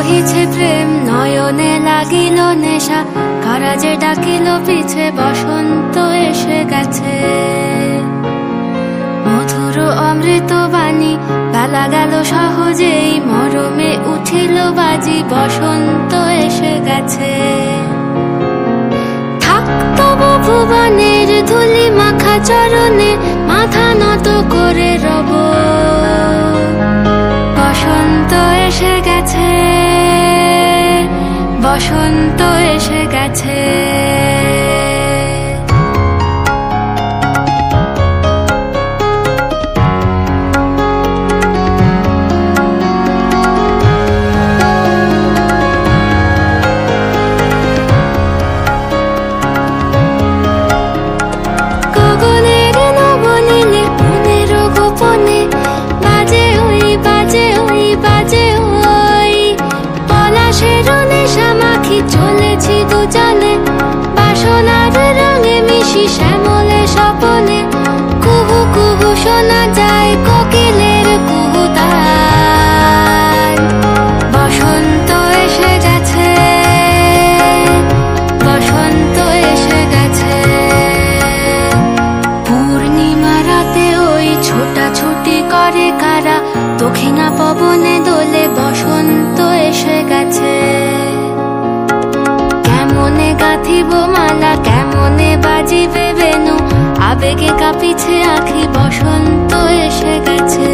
বহিছে প্রেম নয়নে লাগিল নেশা, কারা যে ডাকিল পিছে বসন্ত এসে গেছে। মধুর অমৃত বাণী বেলা গেল সহজেই, মরমে উঠিল বাজি বসন্ত এসে গেছে। থাকতব ভুবনের ধুলি মাখা চরণে, মাথা নত করে রব। বসন্ত এসে গেছে, বসন্ত এসে গেছে। গগনের নবনীলে মনের গোপনে, বাজে ওই বাজে ওই বাজে ওই। পলাশের নেশা মাখি চলেছি দুজনে, বাসনার রঙে মিশি শ্যামলে স্বপনে। কুহু কুহু শোনা যায় কোকিলের কুহুতান। বসন্ত এসে গেছে, বসন্ত এসে গেছে। পূর্ণিমা রাতে ওই ছোটাছুটি করে কারা, দক্ষিণা পবনে দোলে বসন্ত এসে গেছে। কেমনে গাঁথিব মালা, কেমনে বাজিবে বেনু, আবেগে কাঁপিছে আখি বসন্ত এসে গেছে।